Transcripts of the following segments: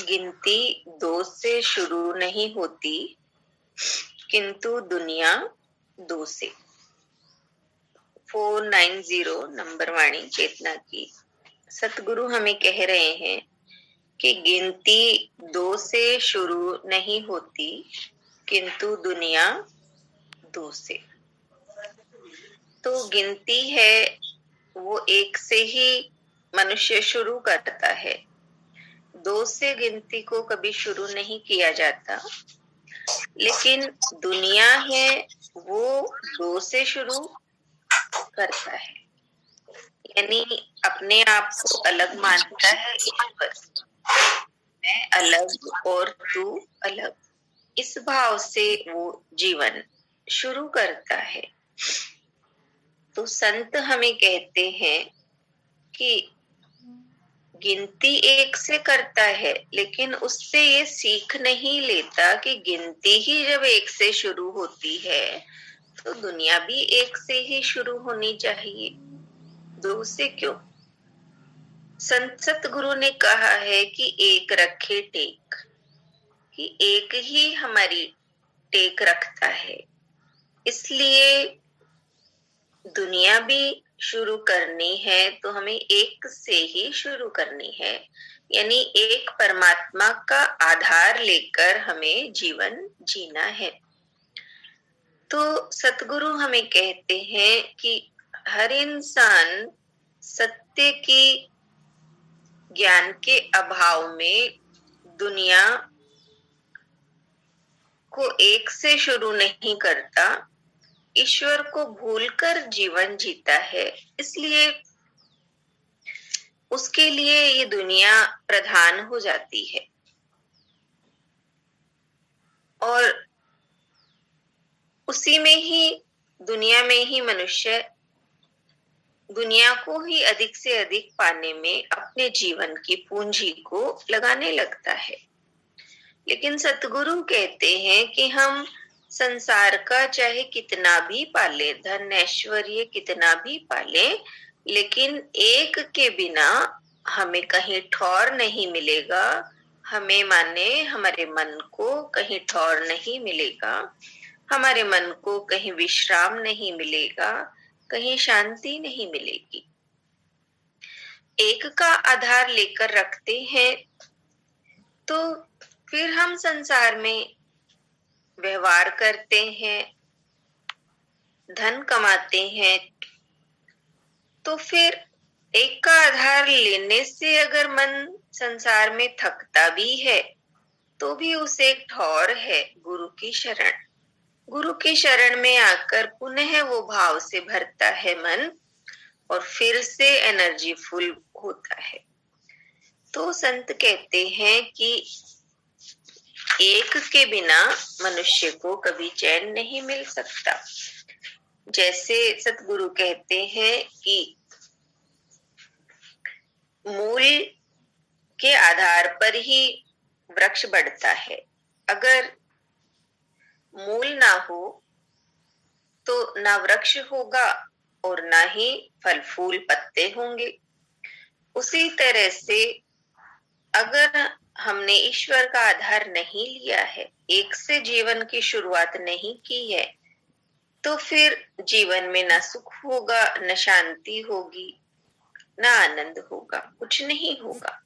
गिनती 2 से शुरू नहीं होती, किंतु दुनिया 2 से। 490 नंबर वाणी चेतना की सतगुरु हमें कह रहे हैं कि गिनती 2 से शुरू नहीं होती, किंतु दुनिया 2 से। तो गिनती है वो 1 से ही मनुष्य शुरू करता है, 2 से गिनती को कभी शुरू नहीं किया जाता। लेकिन दुनिया है वो 2 से शुरू करता है, यानी अपने आप को अलग मानता है ईश्वर। मैं अलग और तू अलग, इस भाव से वो जीवन शुरू करता है। तो संत हमें कहते हैं कि गिनती 1 से करता है, लेकिन उससे ये सीख नहीं लेता कि गिनती ही जब 1 से शुरू होती है तो दुनिया भी 1 से ही शुरू होनी चाहिए, 2 से क्यों। संत सतगुरु ने कहा है कि एक रखे टेक, कि एक ही हमारी टेक रखता है। इसलिए दुनिया भी शुरू करनी है तो हमें 1 से ही शुरू करनी है, यानी एक परमात्मा का आधार लेकर हमें जीवन जीना है। तो सतगुरु हमें कहते हैं कि हर इंसान सत्य की ज्ञान के अभाव में दुनिया को 1 से शुरू नहीं करता, ईश्वर को भूलकर जीवन जीता है। इसलिए उसके लिए ये दुनिया प्रधान हो जाती है और उसी में ही दुनिया में ही मनुष्य दुनिया को ही अधिक से अधिक पाने में अपने जीवन की पूंजी को लगाने लगता है। लेकिन सतगुरु कहते हैं कि हम संसार का चाहे कितना भी पाले, धन ऐश्वर्य कितना भी पाले, लेकिन एक के बिना हमें कहीं ठौर नहीं मिलेगा। हमें माने हमारे मन को कहीं ठौर नहीं मिलेगा, हमारे मन को कहीं विश्राम नहीं मिलेगा, कहीं शांति नहीं मिलेगी। एक का आधार लेकर रखते हैं तो फिर हम संसार में व्यवहार करते हैं, धन कमाते हैं, तो फिर एक का आधार लेने से अगर मन संसार में थकता भी है तो भी उसे एक ठौर है गुरु की शरण। गुरु की शरण में आकर पुनः वो भाव से भरता है मन और फिर से एनर्जी फुल होता है। तो संत कहते हैं कि एक के बिना मनुष्य को कभी चैन नहीं मिल सकता। जैसे सतगुरु कहते हैं कि मूल के आधार पर ही वृक्ष बढ़ता है, अगर मूल ना हो तो ना वृक्ष होगा और ना ही फल फूल पत्ते होंगे। उसी तरह से अगर हमने ईश्वर का आधार नहीं लिया है, 1 से जीवन की शुरुआत नहीं की है, तो फिर जीवन में ना सुख होगा, न शांति होगी, ना आनंद होगा, कुछ नहीं होगा।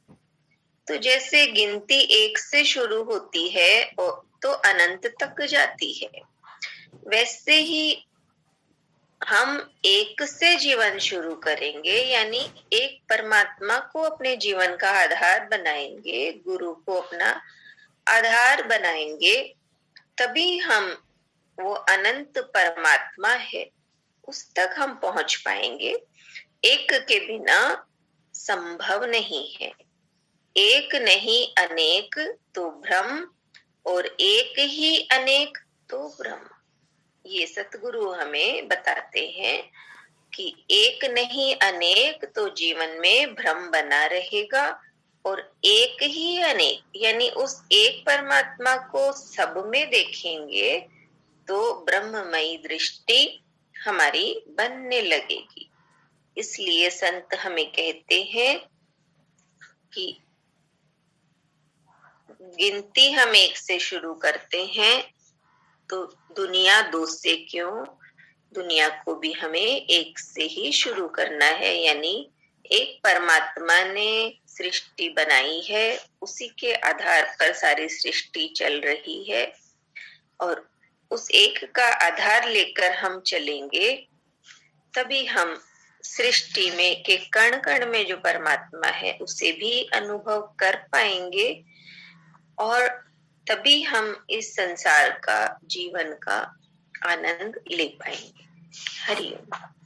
तो जैसे गिनती 1 से शुरू होती है तो अनंत तक जाती है, वैसे ही हम 1 से जीवन शुरू करेंगे, यानी एक परमात्मा को अपने जीवन का आधार बनाएंगे, गुरु को अपना आधार बनाएंगे, तभी हम वो अनंत परमात्मा है उस तक हम पहुंच पाएंगे। एक के बिना संभव नहीं है। एक नहीं अनेक तो भ्रम, और एक ही अनेक तो ब्रह्म। ये सतगुरु हमें बताते हैं कि एक नहीं अनेक तो जीवन में भ्रम बना रहेगा, और एक ही अनेक यानी उस एक परमात्मा को सब में देखेंगे तो ब्रह्ममयी दृष्टि हमारी बनने लगेगी। इसलिए संत हमें कहते हैं कि गिनती हम 1 से शुरू करते हैं तो दुनिया 2 से क्यों, दुनिया को भी हमें 1 से ही शुरू करना है। यानी एक परमात्मा ने सृष्टि बनाई है, उसी के आधार पर सारी सृष्टि चल रही है और उस एक का आधार लेकर हम चलेंगे, तभी हम सृष्टि में के कण कण में जो परमात्मा है उसे भी अनुभव कर पाएंगे और तभी हम इस संसार का, जीवन का आनंद ले पाएंगे। हरि ओम।